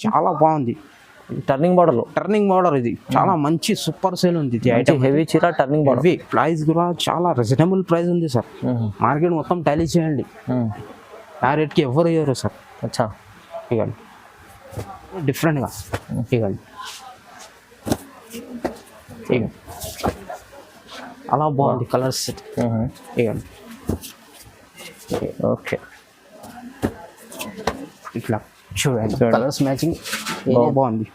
చాలా బాగుంది. Turning border ఇది చాలా మంచి సూపర్ సేల్ ఉంది. ఇది ఐటమ్ హెవీ చీర టర్నింగ్ బార్డర్. ప్రైస్ కూడా చాలా రీజనబుల్ ప్రైస్ ఉంది సార్. మార్కెట్ మొత్తం టాలీ చేయండి, ఆ రేట్కి ఎవరు ఇవ్వరు సార్. అచ్చా ఇవ్వండి డిఫరెంట్గా ఇవ్వండి. అలా బాగుంది కలర్స్ ఇవ్వండి. ఓకే ఇట్లా చూడండి కలర్స్ మ్యాచింగ్ బాగుంది.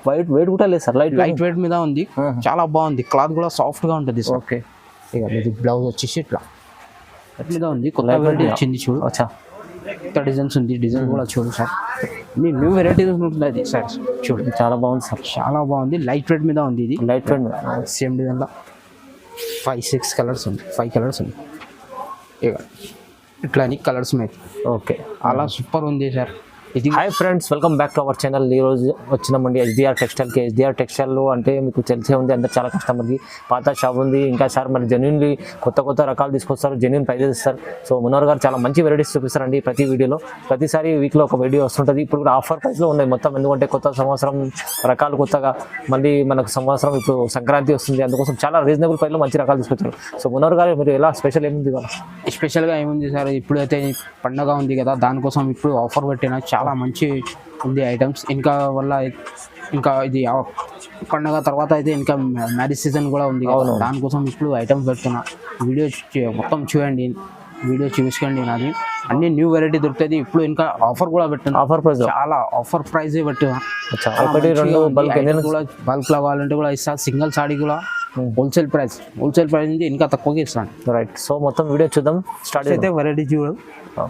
వైట్ వెయిట్ కూడా లేదు సార్, లైట్ వెయిట్ మీద ఉంది. చాలా బాగుంది. క్లాత్ కూడా సాఫ్ట్ గా ఉంటుంది సార్. ఓకే ఇది బ్లౌజ్ వచ్చేసి ఇట్లా మీద ఉంది. కొత్త వెరైటీ వచ్చింది చూడు. అచ్చా కొత్త డిజైన్స్ ఉంది. డిజైన్ కూడా చూడు సార్, న్యూ వెరైటీస్ ఉంటుంది సార్. చూడు చాలా బాగుంది సార్, చాలా బాగుంది. లైట్ వెయిట్ మీద ఉంది. ఇది లైట్ వెయిట్ సేమ్ డిజైన్లో 5-6 కలర్స్ ఉంది. 5 కలర్స్ ఉంది. ఇట్లా అని కలర్స్ మీద ఓకే అలా సూపర్ ఉంది సార్. ఇది hi friends, welcome back to our channel. ఈరోజు వచ్చినామండి ఎస్డిఆర్ టెక్స్టైల్కి. ఎస్డిఆర్ టెక్స్టైల్లో అంటే మీకు తెలిసే ఉంది, అందరు చాలా కస్టమర్కి పాత షాప్ ఉంది. ఇంకా సార్ మరి జెన్యున్లీ కొత్త రకాలు తీసుకొస్తారు, జెన్యున్ ప్రైజెస్ ఇస్తారు. సో మునవర్ గారు చాలా మంచి వెరైటీస్ చూపిస్తారండి ప్రతి వీడియోలో. ప్రతిసారి వీక్లో ఒక వీడియో వస్తుంటుంది. ఇప్పుడు కూడా ఆఫర్ ప్రైస్లో ఉన్నాయి మొత్తం, ఎందుకంటే కొత్త సంవత్సరం రకాలు కొత్తగా మళ్ళీ మనకు సంవత్సరం ఇప్పుడు సంక్రాంతి వస్తుంది, అందుకోసం చాలా రీజనబుల్ ప్రైస్లో మంచి రకాలు తీసుకొచ్చారు. సో మునవర్ గారు మీరు ఎలా స్పెషల్ ఏముంది ఇవాళ? స్పెషల్గా ఏముంది సార్, ఇప్పుడైతే పండగ ఉంది కదా, దానికోసం ఇప్పుడు ఆఫర్ పెట్టిన చాలా మంచి ఉంది ఐటమ్స్. ఇంకా వల్ల ఇంకా ఇది పండగ తర్వాత అయితే ఇంకా మ్యారేజ్ సీజన్ కూడా ఉంది కదా, దానికోసం ఇప్పుడు ఐటమ్స్ పెడుతున్నా. వీడియో మొత్తం చూడండి, వీడియో చూసుకోండి. నాది అన్ని న్యూ వెరైటీ దొరుకుతుంది. ఇప్పుడు ఇంకా ఆఫర్ కూడా పెట్టిన, ఆఫర్ ప్రైస్ చాలా ఆఫర్ ప్రైస్ పెట్టిన. బల్క్ కావాలంటే కూడా ఇస్తా. సింగిల్ సాడీ కూడా హోల్సేల్ ప్రైస్ నుంచి ఇంకా తక్కువగా ఇస్తాను. రైట్, సో మొత్తం వీడియో చూద్దాం. స్టార్ట్ అయితే వెరైటీ చూడు.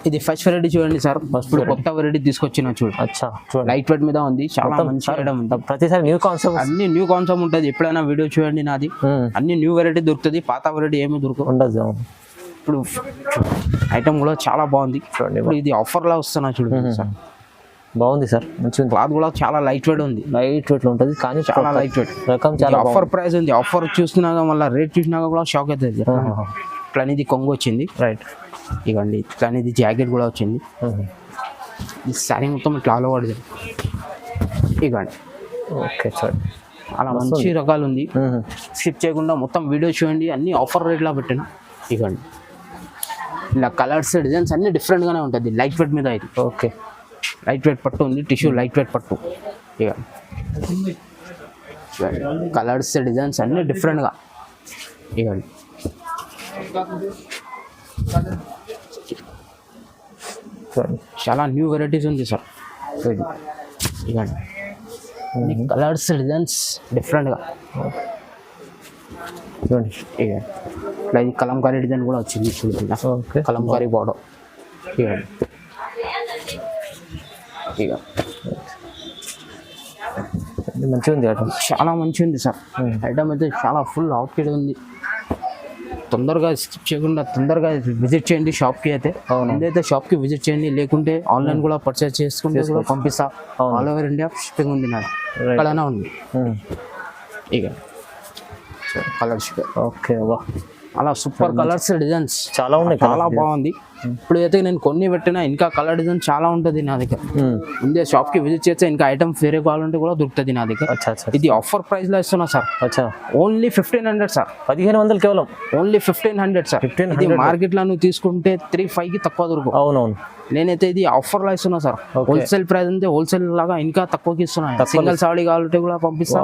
ఇది ఫస్ట్ వెరైటీ చూడండి సార్. ఇప్పుడు కొత్త వెరైటీ తీసుకొచ్చిన చూడు. అచ్చా, లైట్ వెయిట్ మీద ఉంది. చాలా మంచి ఐటమ్ ఉంది. ప్రతిసారి న్యూ కాన్సెప్ట్, అన్ని న్యూ కాన్సెప్ట్ ఉంటుంది. ఎప్పుడైనా వీడియో చూడండి నాది. అన్ని న్యూ వెరైటీ దొరుకుతుంది, పాత వెరైటీ ఏమీ ఉండదు. ఇప్పుడు ఐటమ్ కూడా చాలా బాగుంది. ఇప్పుడు ఇది ఆఫర్ లా వస్తున్నా చూడు సార్. బాగుంది సార్, మంచిగా. క్లాత్ కూడా చాలా లైట్ వెయిట్ ఉంది. లైట్ వెయిట్ ఉంటుంది కానీ చాలా లైట్ వెయిట్ రకం. చాలా ఆఫర్ ప్రైస్ ఉంది. ఆఫర్ చూస్తున్నాక మళ్ళీ రేట్ చూసినాక కూడా షాక్ అవుతుంది. ఇట్లా అనేది కొంగు వచ్చింది. రైట్, ఇవ్వండి. ఇట్లా అనేది జాకెట్ కూడా వచ్చింది. ఈ శారీ మొత్తం ఇట్లా ఆల్ ఓవర్ ఇవ్వండి. ఓకే సార్, అలా మంచి రకాలు ఉంది. స్కిప్ చేయకుండా మొత్తం వీడియో చూడండి. అన్ని ఆఫర్ రేట్లా పెట్టిన. ఇవ్వండి. ఇలా కలర్స్ డిజైన్స్ అన్ని డిఫరెంట్గానే ఉంటుంది. లైట్ వెయిట్ మీద ఇది. ఓకే, లైట్ వెయిట్ పట్టు ఉంది. టిష్యూ లైట్ వెయిట్ పట్టు. ఇక కలర్స్ డిజైన్స్ అన్ని డిఫరెంట్గా. ఇవ్వండి. చాలా న్యూ వెరైటీస్ ఉంది సార్. ఇవ్వండి. కలర్స్ డిజైన్స్ డిఫరెంట్గా. చూడండి. ఇవ్వండి. ఇట్లా ఇది కలంకారీ డిజైన్ కూడా వచ్చింది చూడండి. కలంకారీ బార్డర్. ఇవ్వండి. ఇక మంచిగా ఉంది ఐటమ్, చాలా మంచిగా ఉంది సార్. ఐటమ్ అయితే చాలా ఫుల్ అవుట్ఫిట్ ఉంది. తొందరగా స్కిప్ చేయకుండా తొందరగా విజిట్ చేయండి షాప్కి. అయితే ముందైతే షాప్కి విజిట్ చేయండి, లేకుంటే ఆన్లైన్ కూడా పర్చేస్ చేసుకుంటే కూడా పంపిస్తా. ఆల్ ఓవర్ ఇండియా షిప్పింగ్ ఉంది నాది, ఎక్కడైనా ఉంది. ఇక కలర్స్ ఓకే, అలా సూపర్ కలర్స్ డిజైన్స్ చాలా ఉన్నాయి. చాలా బాగుంది. ఇప్పుడు అయితే నేను కొన్ని పెట్టినా ఇంకా కలర్ డిజైన్ చాలా ఉంటుంది నా దగ్గర. ముందే షాప్ కి విజిట్ చేస్తే ఇంకా ఐటమ్ వేరే కావాలంటే కూడా దొరుకుతుంది నా దగ్గర. ఇది ఆఫర్ ప్రైస్ లో ఇస్తున్నా సార్. Only 1500 sir. 1500 కేవలం. Only 1500 sir. ఇది మార్కెట్ లో నువ్వు తీసుకుంటే 3-5 కి తక్కువ దొరుకు. అవునవును. నేనైతే ఇది ఆఫర్ లో ఇస్తున్నా సార్. హోల్సేల్ ప్రైస్ అంటే హోల్సేల్ లాగా ఇంకా తక్కువకి ఇస్తున్నా. సింగిల్ సాడీ కావాలంటే కూడా పంపిస్తా,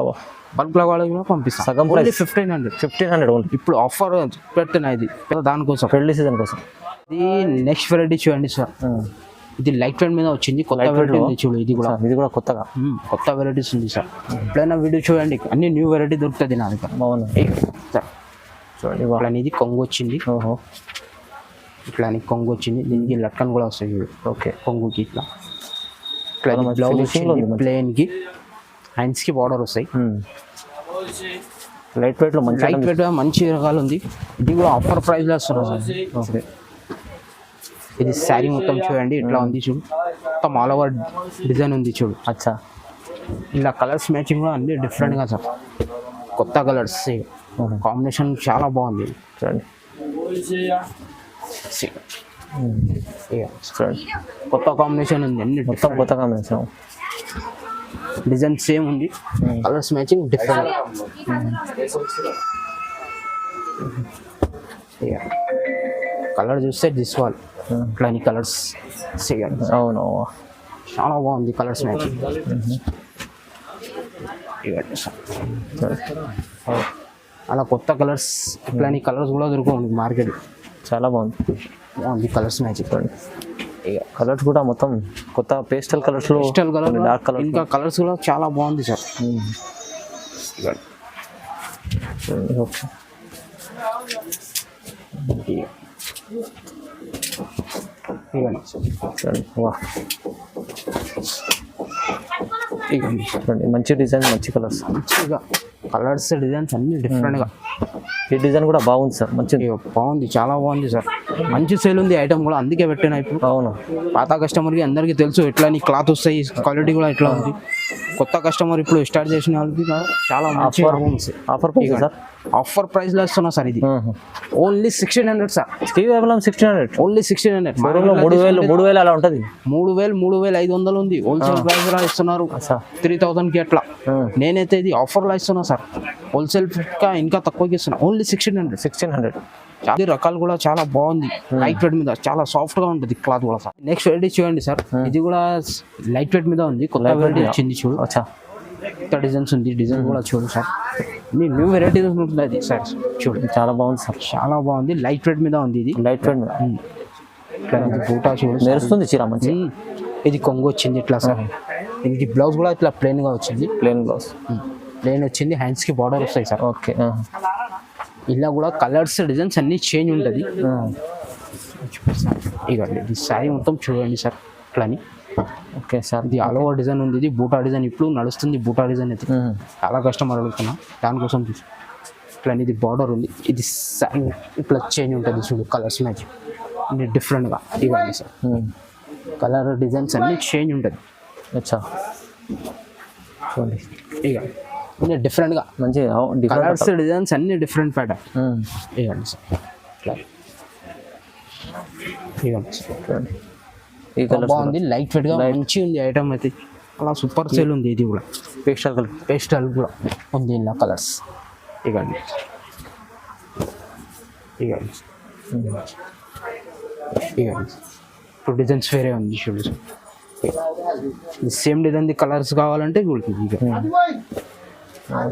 బల్క్ కావాలంటే కూడా పంపిస్తా. సగం ఓన్లీ 1500 ఇప్పుడు ఆఫర్ పెట్టిన. ఇది దానికోసం, పెళ్లి సీజన్ కోసం. ఇది నెక్స్ట్ వెరైటీ చూడండి సార్. ఇది లైట్ వెయిట్ మీద వచ్చింది. కొత్త వెరైటీ ఉంది చూడు. ఇది కూడా కొత్తగా కొత్త వెరైటీస్ ఉంది సార్. ఎప్పుడైనా వీడియో చూడండి, అన్ని న్యూ వెరైటీ దొరుకుతుంది నా దగ్గర. బాగుంది సార్. చూడండి. ఇట్లా ఇది కొంగు వచ్చింది. ఇట్లా కొంగు వచ్చింది. దీనికి లట్కన్ కూడా వస్తాయి చూడు. ఓకే, కొంగుకి ఇట్లా బ్లౌజ్ వచ్చింది. ప్లెయిన్ కి హ్యాండ్స్ కి బార్డర్ వస్తాయి. లైట్ వెయిట్ లో మంచి రకాలు ఉంది. ఇది కూడా ఆఫర్ ప్రైస్ లో వస్తున్నారు. ఇది శారీ మొత్తం చూడండి ఇట్లా ఉంది చూడు. మొత్తం ఆల్ ఓవర్ డిజైన్ ఉంది చూడు. అచ్చా, ఇలా కలర్స్ మ్యాచింగ్ కూడా అన్ని డిఫరెంట్గా సార్. కొత్త కలర్స్ కాంబినేషన్ చాలా బాగుంది చూడండి. కొత్త కాంబినేషన్ ఉంది. అన్ని మొత్తం కొత్త కాంబినేషన్. డిజైన్ సేమ్ ఉంది, కలర్స్ మ్యాచింగ్ డిఫరెంట్. కలర్ చూస్తే దిస్ ఇట్లా కలర్స్ అవును. చాలా బాగుంది కలర్స్ మ్యాచింగ్. అలా కొత్త కలర్స్ ఇట్లాంటి కలర్స్ కూడా దొరకవు మార్కెట్. చాలా బాగుంది కలర్స్ మ్యాచింగ్. కలర్స్ కూడా మొత్తం కొత్త పేస్టల్ కలర్స్ లో, పేస్టల్ కలర్, డార్క్ కలర్, ఇంకా కలర్స్ కూడా చాలా బాగుంది సార్. మంచి డిజైన్, మంచి కలర్స్, మంచిగా కలర్స్ డిజైన్స్ అన్ని డిఫరెంట్ గా. ఈ డిజైన్ కూడా బాగుంది సార్, మంచిది, బాగుంది, చాలా బాగుంది సార్. మంచి సేల్ ఉంది ఐటమ్ కూడా, అందుకే పెట్టిన ఇప్పుడు. అవును, పాత కస్టమర్కి అందరికీ తెలుసు ఎట్లా నీ క్లాత్ వస్తాయి, క్వాలిటీ కూడా ఎట్లా ఉంది. కొత్త కస్టమర్ ఇప్పుడు స్టార్ట్ చేసిన వాళ్ళకి చాలా మంచి offer price sir. Offer price లో ఇస్తున్నా సార్. ఇది ఓన్లీ 1600 సార్. 1600, ఓన్లీ 1600. 3000 అలా ఉంటుంది. 3500 ఉంది. హోల్సేల్ ప్రైస్ లో ఇస్తున్నారు 3000 కి అట్లా. నేనైతే ఇది ఆఫర్ లో ఇస్తున్నా సార్. హోల్సేల్ ఇంకా తక్కువకి ఇస్తున్నా, ఓన్లీ 1600. చాలా రకాలు కూడా చాలా బాగుంది. లైట్ వెయిట్ మీద చాలా సాఫ్ట్ గా ఉంటుంది క్లాత్ కూడా సార్. నెక్స్ట్ వెరైటీ చూడండి సార్, ఇది కూడా లైట్ వెయిట్ మీద ఉంది. కొత్త వెరైటీ వచ్చింది చూడు, కొత్త డిజైన్స్ ఉంది. డిజైన్ కూడా చూడు సార్, న్యూ వెరైటీ ఉంటుంది సార్. చూడు చాలా బాగుంది సార్, చాలా బాగుంది. లైట్ వెయిట్ మీద ఉంది. ఇది లైట్ వెయిట్ మీద బూటా చూడు, మెరుస్తుంది చీర మంచి. ఇది కొంగు వచ్చింది ఇట్లా సార్. ఇది బ్లౌజ్ కూడా ఇట్లా ప్లెయిన్ గా వచ్చింది. ప్లెయిన్ బ్లౌజ్, ప్లెయిన్ వచ్చింది. హ్యాండ్స్ కి బార్డర్ వస్తాయి సార్. ఓకే. ఇలా కూడా కలర్స్ డిజైన్స్ అన్ని చేంజ్ ఉంటుంది. ఇవ్వండి ఈ శారీ మొత్తం చూడండి సార్ ఇట్లాని. ఓకే సార్, ఇది ఆల్ ఓవర్ డిజైన్ ఉంది. ఇది బూటా డిజైన్ ఇప్పుడు నడుస్తుంది. బూటా డిజైన్ అయితే చాలా కస్టమర్ అడుగుతున్నా, దానికోసం ఇట్లా. ఇది బార్డర్ ఉంది. ఇది శారీ ఇట్లా చేంజ్ ఉంటుంది చూడు, కలర్స్ మ్యాచ్ అన్ని డిఫరెంట్గా. ఇవ్వండి సార్, కలర్ డిజైన్స్ అన్ని చేంజ్ ఉంటుంది. అచ్చా చూడండి, ఇక డిఫరెంట్ గా మంచి కలర్స్ డిజైన్స్ అన్ని డిఫరెంట్ ప్యాటర్న్. ఇవ్వండి సార్ ఇట్లా. ఇవ్వండి సార్, ఈ కలర్ బాగుంది. లైట్ వెయిట్ గా మంచి ఉంది ఐటమ్ అయితే. అలా సూపర్ సేల్ ఉంది. ఇది కూడా పేస్టల్ కలర్, పేస్టల్ కూడా ఉంది ఇలా కలర్స్. ఇవ్వండి ఇవ్వండి ఇవ్వండి. టూ డిజైన్స్ వేరే ఉంది చూడు. సేమ్ డిజైన్ కలర్స్ కావాలంటే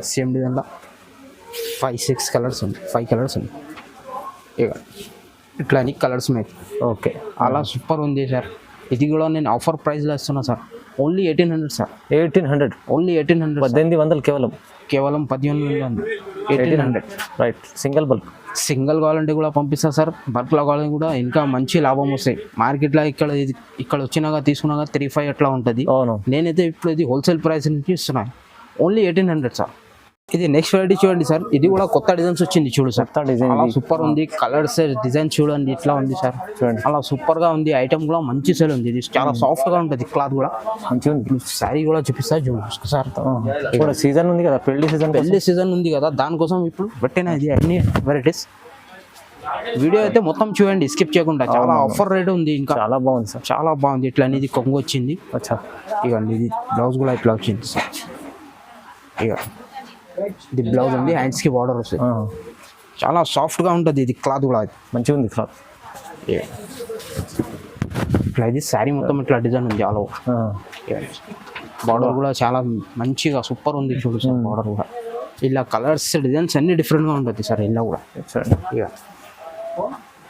సేమ్ డిజైన్లో 5-6 కలర్స్ ఉంది. 5 కలర్స్ ఉంది. ఇక ఇట్లా అని కలర్స్ మీద. ఓకే, అలా సూపర్ ఉంది సార్. ఇది కూడా నేను ఆఫర్ ప్రైస్లో ఇస్తున్నా సార్. Only 1800 sir. 1800, ఓన్లీ 1800. 1800 కేవలం 1800 ఉంది. 1800 రైట్. సింగిల్ బల్క్, సింగిల్ కావాలంటే కూడా పంపిస్తా సార్. బల్క్లో కావాలంటే కూడా ఇంకా మంచి లాభం వస్తాయి. మార్కెట్లో ఇక్కడ వచ్చినాక తీసుకున్నాక 3-5 అట్లా ఉంటుంది. అవును, నేనైతే ఇప్పుడు ఇది హోల్సేల్ ప్రైస్ నుంచి ఇస్తున్నాను. Only 1800 sir. ఇది నెక్స్ట్ వెరైటీ చూడండి సార్. ఇది కూడా కొత్త డిజైన్స్ వచ్చింది చూడు సార్. డిజైన్ సూపర్ ఉంది. కలర్స్ డిజైన్ చూడండి ఇట్లా ఉంది సార్. చూడండి, అలా సూపర్ గా ఉంది. ఐటమ్ కూడా మంచి సేల్ ఉంది. ఇది చాలా సాఫ్ట్ గా ఉంటుంది. క్లాత్ కూడా మంచిగా ఉంది. శారీ కూడా చూపిస్తా చూడు సార్. ఇప్పుడు సీజన్ ఉంది కదా, పెళ్లి సీజన్ ఉంది కదా, దానికోసం ఇప్పుడు పెట్టిన ఇది అన్ని వెరైటీస్. వీడియో అయితే మొత్తం చూడండి, స్కిప్ చేయకుండా. చాలా ఆఫర్ రేట్ ఉంది. ఇంకా చాలా బాగుంది సార్, చాలా బాగుంది. ఇట్లా అనేది కొంగు వచ్చింది. అచ్చా, ఇవ్వండి. ఇది బ్లౌజ్ కూడా ఇట్లా వచ్చింది సార్. ఇక ఇది బ్లౌజ్ ఉంది. హ్యాండ్స్ కి బార్డర్ వస్తుంది. చాలా సాఫ్ట్ గా ఉంటుంది. ఇది క్లాత్ కూడా మంచిగా ఉంది క్లాత్. ఇట్లా ఇది శారీ మొత్తం ఇట్లా డిజైన్ ఉంది. ఆల్ ఓవర్ బార్డర్ కూడా చాలా మంచిగా సూపర్ ఉంది చూడు సార్. బార్డర్ కూడా ఇలా కలర్స్ డిజైన్స్ అన్ని డిఫరెంట్ గా ఉంటుంది సార్. ఇలా కూడా ఇక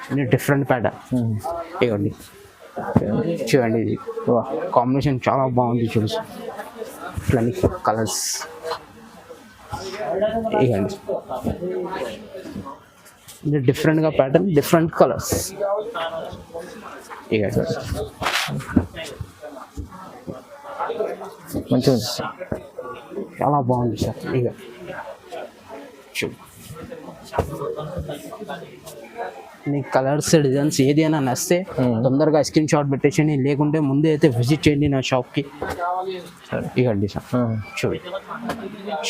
అన్ని డిఫరెంట్ ప్యాటర్న్. ఇవ్వండి చూడండి, ఇది కాంబినేషన్ చాలా బాగుంది చూడు సార్. ఇట్లా కలర్స్ ఇవ్వండి. ఇది డిఫరెంట్గా ప్యాటర్న్, డిఫరెంట్ కలర్స్. ఇక మంచిగా ఉంది, చాలా బాగుంది సార్. ఇక చూడు, నీకు కలర్స్ డిజైన్స్ ఏదైనా నచ్చితే తొందరగా స్క్రీన్ షాట్ పెట్టేసి, లేకుంటే ముందే అయితే విజిట్ చేయండి నా షాప్కి. ఇవ్వండి సార్ చూడు,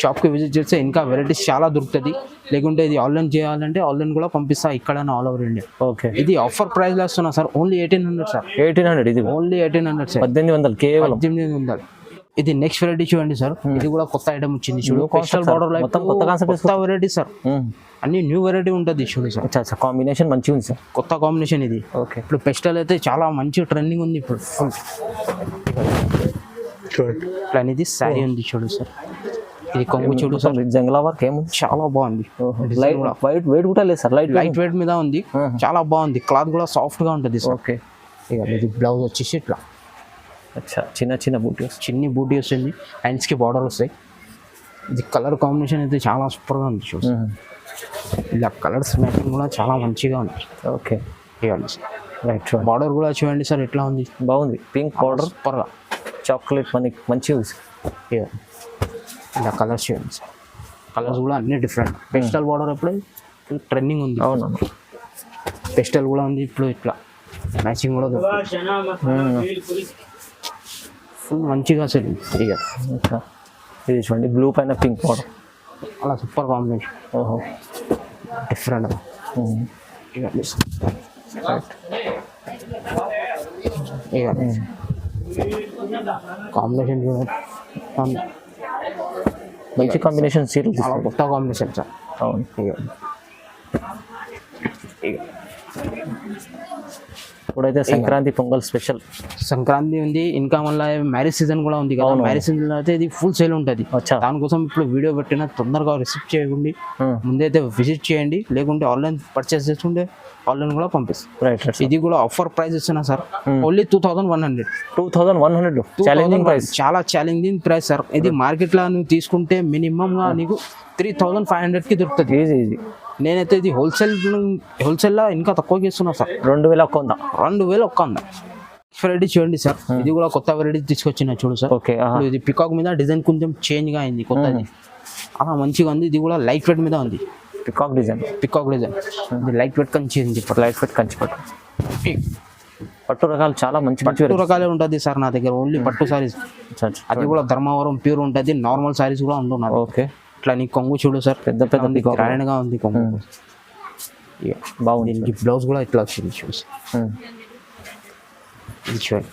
షాప్కి విజిట్ చేస్తే ఇంకా వెరైటీస్ చాలా దొరుకుతుంది. లేకుంటే ఇది ఆన్లైన్ చేయాలంటే ఆన్లైన్ కూడా పంపిస్తా, ఇక్కడ ఆల్ ఓవర్ ఇండియా. ఓకే, ఇది ఆఫర్ ప్రైస్లో వస్తున్నా సార్. Only 1800 sir. 1800. ఇది ఓన్లీ 1800 సార్. 1800 కేవలం. 1800. ఇది నెక్స్ట్ వెరైటీ చూడండి సార్, ఇది కూడా కొత్త ఐటమ్ వచ్చింది చూడు, పెస్టల్ బార్డర్ లైక్ మొత్తం కొత్త కాన్సెప్ట్, కొత్త వెరైటీ సార్, అన్ని న్యూ వెరైటీ ఉంటుంది చూడు సార్. అచ్చా అచ్చా, కాంబినేషన్ మంచిగా ఉంది సార్. కొత్త కాంబినేషన్ ఇది. ఓకే, ఇప్పుడు పెస్టల్ అయితే చాలా మంచి ట్రెండింగ్ ఉంది ఇప్పుడు. ఇట్లా అనేది శారీ ఉంది చూడు సార్, ఇది కొంగు చూడు సార్, జంగలా వర్క్ ఏముంది, చాలా బాగుంది. లైట్ వైట్ వెయిట్ కూడా లేదు సార్, లైట్ వెయిట్ మీద ఉంది, చాలా బాగుంది. క్లాత్ కూడా సాఫ్ట్ గా ఉంటుంది సార్. ఓకే, ఇక ఇది బ్లౌజ్ వచ్చేసి ఇట్లా అచ్చా చిన్న చిన్న బూటీ, చిన్ని బూటీ వస్తుంది, హ్యాండ్స్ కి బార్డర్ వస్తాయి. ఇది కలర్ కాంబినేషన్ అయితే చాలా సూపర్ గా ఉంది చూడు, ఇలా కలర్స్ మ్యాచింగ్ కూడా చాలా మంచిగా ఉంది. ఓకే, ఇవ్వండి సార్. రైట్, బార్డర్ కూడా చూడండి సార్ ఎట్లా ఉంది, బాగుంది. పింక్ బార్డర్, సూపర్ గా చాక్లెట్ మనకి మంచిగా ఉంది సార్. ఇలా కలర్స్ చూడండి సార్, కలర్స్ కూడా అన్ని డిఫరెంట్. పెస్టల్ బార్డర్ ఎప్పుడే ట్రెండింగ్ ఉంది. అవునవును, పెస్టల్ కూడా ఉంది ఇప్పుడు, ఇట్లా మ్యాచింగ్ కూడా ఫుల్ మంచిగా అసలు. ఇక ఇది చూడండి, బ్లూ పైన పింక్ బార్డర్, అలా సూపర్ కాంబినేషన్. ఓహో, డిఫరెంట్. ఇక కాంబినేషన్ చూడండి, మంచి కాంబినేషన్ సీరియల్, చాలా కొత్త కాంబినేషన్ సార్. అవును, ఇప్పుడైతే సంక్రాంతి పొంగల్ స్పెషల్ సంక్రాంతి ఉంది, ఇంకా మళ్ళీ మ్యారేజ్ సీజన్ కూడా ఉంది కదా. మ్యారేజ్ సీజన్ అయితే ఇది ఫుల్ సేల్ ఉంటుంది. దానికోసం ఇప్పుడు వీడియో పెట్టిన తొందరగా రిసీవ్ చేయండి, ముందైతే విజిట్ చేయండి, లేకుంటే ఆన్లైన్ పర్చేస్ చేసుకుంటే ఆన్లైన్ కూడా పంపిస్తాం. రైట్, ఇది కూడా ఆఫర్ ప్రైస్ ఇస్తున్నా సార్, ఓన్లీ 2100. 2100 ఛాలెంజింగ్ ప్రైస్, చాలా ఛాలెంజింగ్ ప్రైస్ సార్. ఇది మార్కెట్లో నువ్వు తీసుకుంటే మినిమం గా నీకు 3500 కి దొరుకుతుంది. ఈజీ. నేనైతే ఇది హోల్సేల్లో ఇంకా తక్కువకి ఇస్తున్నా సార్, 2100. వెరైటీ చూడండి సార్, ఇది కూడా కొత్త వెరైటీ తీసుకొచ్చిన చూడు సార్. ఓకే, ఇది పికాక్ మీద డిజైన్ కొంచెం చేంజ్ గా అయింది, కొత్తది, అలా మంచిగా ఉంది. ఇది కూడా లైట్ వెయిట్ మీద ఉంది, పికాక్ డిజైన్. ఇది లైట్ వెయిట్ కంచి ఉంది, లైట్ వెయిట్ కంచి పట్టు రకాలు చాలా మంచి పట్టు రకాలే ఉంటుంది సార్ నా దగ్గర, ఓన్లీ పట్టు సారీస్. అది కూడా ధర్మవరం ప్యూర్ ఉంటుంది, నార్మల్ సారీస్ కూడా ఉంటున్నారు. ఓకే, ఇట్లా నీ కొంగు చూడు సార్, పెద్ద పెద్ద గ్రాండ్ గా ఉంది కొంగు, బాగుంది. దీనికి బ్లౌజ్ కూడా ఇట్లా వచ్చింది చూసి. ఇది చూడండి,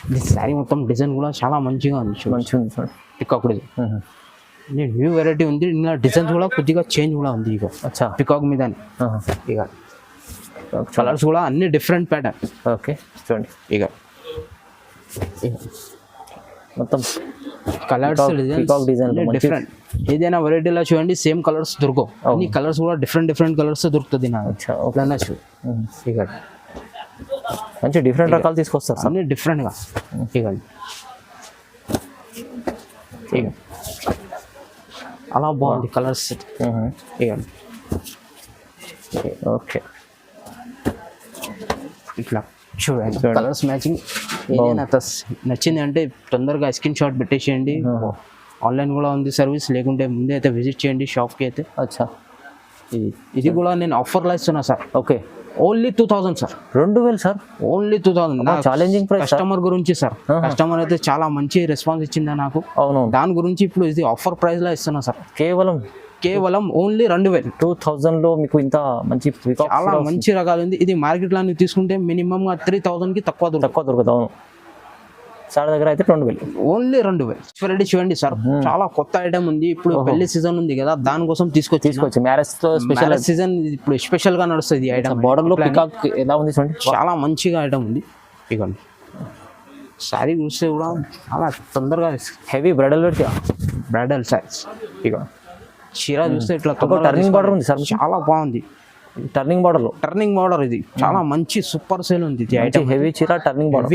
ఇది శారీ మొత్తం డిజైన్ కూడా చాలా మంచిగా ఉంది, మంచిగా ఉంది sir. Peacock design new variety ఉంది, ఇలా డిజైన్స్ కూడా కొద్దిగా చేంజ్ కూడా ఉంది. ఇక అచ్చా, పికాక్ మీద ఇక కలర్స్ కూడా అన్ని డిఫరెంట్ ప్యాటర్న్. ఓకే, చూడండి, ఇక మొత్తం కలర్స్ డిజైన్ డిఫరెంట్. ఏదైనా వెరైటీలో చూడండి సేమ్ కలర్స్ దొరకవు, అన్ని కలర్స్ కూడా డిఫరెంట్ కలర్స్ దొరుకుతుంది నా ఎట్లన్నా చూ. ఇక మంచి డిఫరెంట్ రకాలు తీసుకొస్తారు సార్, అన్ని డిఫరెంట్గా. ఇక అలా బాగుంది కలర్స్. ఇక ఓకే, ఇట్లా చూడండి కలర్స్ మ్యాచింగ్. ఏదైనా నచ్చింది అంటే తొందరగా స్క్రీన్ షాట్ పెట్టేసేయండి. ఆన్లైన్ కూడా ఉంది సర్వీస్, లేకుంటే ముందే అయితే విజిట్ చేయండి షాప్కి అయితే. అచ్చా, ఇది కూడా నేను ఆఫర్లో ఇస్తున్నా sir. Okay, only 2000 sir, 2000 sir, only 2000. Challenging price. Customer గురించి సార్, కస్టమర్ అయితే చాలా మంచి రెస్పాన్స్ ఇచ్చిందా నాకు. అవును, దాని గురించి ఇప్పుడు ఇది ఆఫర్ ప్రైస్ లో ఇస్తున్నా సార్, కేవలం ఓన్లీ 2000. 2000 లో మీకు ఇంత మంచి చాలా మంచి రకాలు ఉంది. ఇది మార్కెట్ లో నువ్వు తీసుకుంటే మినిమం 3000 కి తక్కువ దొరకదు. అవును, సార్ దగ్గర అయితే 2000, ఓన్లీ 2000. వెరైటీ చూడండి సార్, చాలా కొత్త ఐటమ్ ఉంది. ఇప్పుడు పెళ్లి సీజన్ ఉంది కదా, దానికోసం తీసుకొచ్చి మ్యారేజ్ స్పెషల్ సీజన్ ఇప్పుడు స్పెషల్ గా నడుస్తుంది. ఈ ఐటమ్ బార్డర్ లో పికాక్ ఎలా ఉంది చూడండి, చాలా మంచిగా ఐటమ్ ఉంది. ఇక శారీ చూస్తే కూడా చాలా తొందరగా హెవీ బ్రైడల్ సారీస్. ఇక చీర చూస్తే ఇట్లా టర్నింగ్ బార్డర్ ఉంది సార్, చాలా బాగుంది. టర్నింగ్ బార్డర్ ఇది చాలా మంచి సూపర్ సేల్ ఉంది. ఇది ఐటమ్ హెవీ చీర, టర్నింగ్ బార్డర్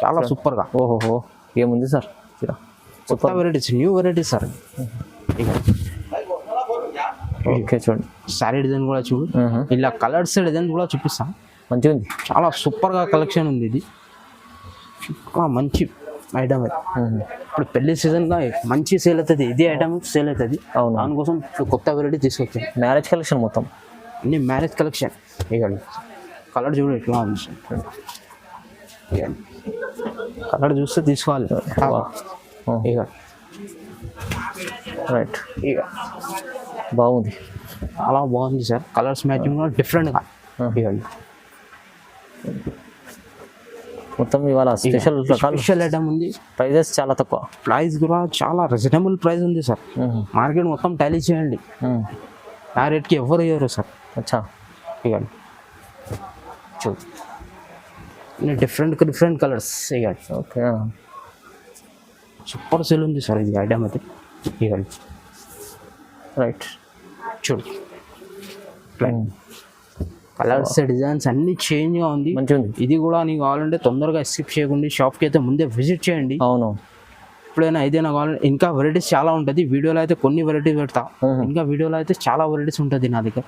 చాలా సూపర్ గా. ఓహో, ఏముంది సార్ చీర, కొత్త varieties, new varieties sir. Okay, చూడండి శారీ డిజైన్ కూడా చూడు, ఇలా కలర్స్ డిజైన్ కూడా చూపిస్తాం. మంచిగా ఉంది, చాలా సూపర్ గా కలెక్షన్ ఉంది. ఇది మంచి ఐటమ్. ఇప్పుడు పెళ్లి సీజన్ గా మంచి సేల్ అవుతుంది, ఇది ఐటమ్ సేల్ అవుతుంది. దానికోసం ఇప్పుడు కొత్త వెరైటీ తీసుకొచ్చాను. మ్యారేజ్ కలెక్షన్ మొత్తం అన్ని మ్యారేజ్ కలెక్షన్. ఇవ్వండి కలర్ చూడు ఎట్లా ఉంది, కలర్ చూస్తే తీసుకోవాలి. ఇక రైట్, ఇక బాగుంది, చాలా బాగుంది సార్. కలర్స్ మ్యాచింగ్ కూడా డిఫరెంట్గా. ఇవ్వండి మొత్తం ఇవాళ స్పెషల్ రకాలు, స్పెషల్ ఐటమ్ ఉంది. ప్రైజెస్ చాలా తక్కువ. ప్రైస్ కూడా చాలా రీజనబుల్ ప్రైస్ ఉంది సార్. మార్కెట్ మొత్తం టాలీ చేయండి, ఆ రేట్కి ఎవరు ఇవ్వరు సార్. అచ్చా, ఇవ్వండి చూడు, డిఫరెంట్ కలర్స్ ఇవ్వండి. ఓకే, సూపర్ సేల్ ఉంది సార్ ఇది ఐటమ్ అయితే. ఇవ్వండి రైట్, చూడు కలర్స్ డిజైన్స్ అన్ని చేంజ్గా ఉంది, మంచిగా ఉంది. ఇది కూడా నీకు కావాలంటే తొందరగా స్కిప్ చేయకుండా షాప్కి అయితే ముందే విజిట్ చేయండి. అవును, ఎప్పుడైనా ఏదైనా కావాలంటే ఇంకా వెరైటీస్ చాలా ఉంటుంది. వీడియోలో అయితే కొన్ని వెరైటీస్ పెడతా, ఇంకా వీడియోలో అయితే చాలా వెరైటీస్ ఉంటుంది నా దగ్గర.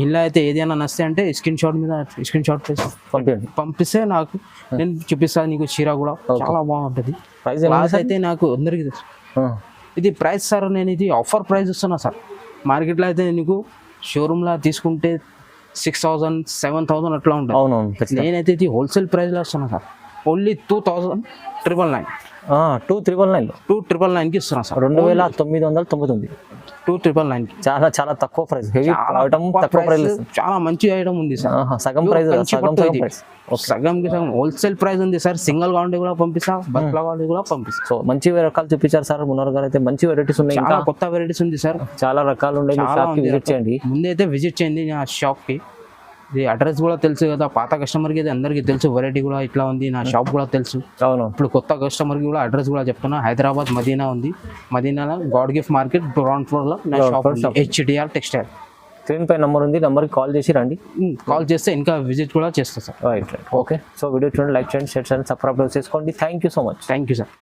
ఇలా అయితే ఏదైనా నస్తే అంటే స్క్రీన్ షాట్ పంపిస్తే నాకు నేను చూపిస్తాను నీకు. చీర కూడా చాలా బాగుంటుంది. ప్రైస్ అయితే నాకు అందరికి ఇది ప్రైస్ సార్, నేను ఇది ఆఫర్ ప్రైస్ ఇస్తున్నా సార్. మార్కెట్లో అయితే నీకు షోరూమ్లో తీసుకుంటే 6,000 7,000 అట్లా ఉంటుంది. అవునవును, నేనైతే ఇది హోల్సేల్ ప్రైస్లో వస్తున్నా సార్. ఓన్లీ 2,999 2,999కి ఇస్తున్నా సార్. 2,999 2,999 చాలా చాలా తక్కువ ప్రైస్. హెవీ ఐటమ్ తక్కువ ప్రైస్, చాలా మంచి ఐటమ్ ఉంది సార్. సగం ప్రైస్, సగంకి సగం హోల్సేల్ ప్రైస్ ఉంది సార్. సింగిల్ కావాలంటే కూడా పంపిస్తా, బల్క్ కావాలంటే కూడా పంపిస్తా. సో మంచి రకాలు చూపించారు సార్ మునర్ గారు. అయితే మంచి వెరైటీస్ ఉన్నాయి, ఇంకా కొత్త వెరైటీస్ ఉంది సార్. చాలా రకాలు ఉన్నాయి. విజిట్ చేయండి, ముందే అయితే విజిట్ చేయండి నా షాప్కి. ఇది అడ్రస్ కూడా తెలుసు కదా, పాత కస్టమర్కి అయితే అందరికీ తెలుసు. వెరైటీ కూడా ఇట్లా ఉంది, నా షాప్ కూడా తెలుసు. అవును, ఇప్పుడు కొత్త కస్టమర్కి కూడా అడ్రస్ కూడా చెప్తున్నా. హైదరాబాద్ మదీనా ఉంది, మదీనాలో గాడ్ గిఫ్ట్ మార్కెట్ గ్రౌండ్ ఫ్లోర్లో నా షాప్ ఉంది, HDR టెక్స్టైల్. స్క్రీన్ పై నెంబర్ ఉంది, నెంబర్కి కాల్ చేసి రండి. కాల్ చేస్తే ఇంకా విజిట్ కూడా చేస్తా sir. Right, okay. So video చూడండి, లైక్ చేయండి, షేర్ చేయండి, సబ్స్క్రైబ్ చేసుకోండి. Thank you so much. Thank you sir.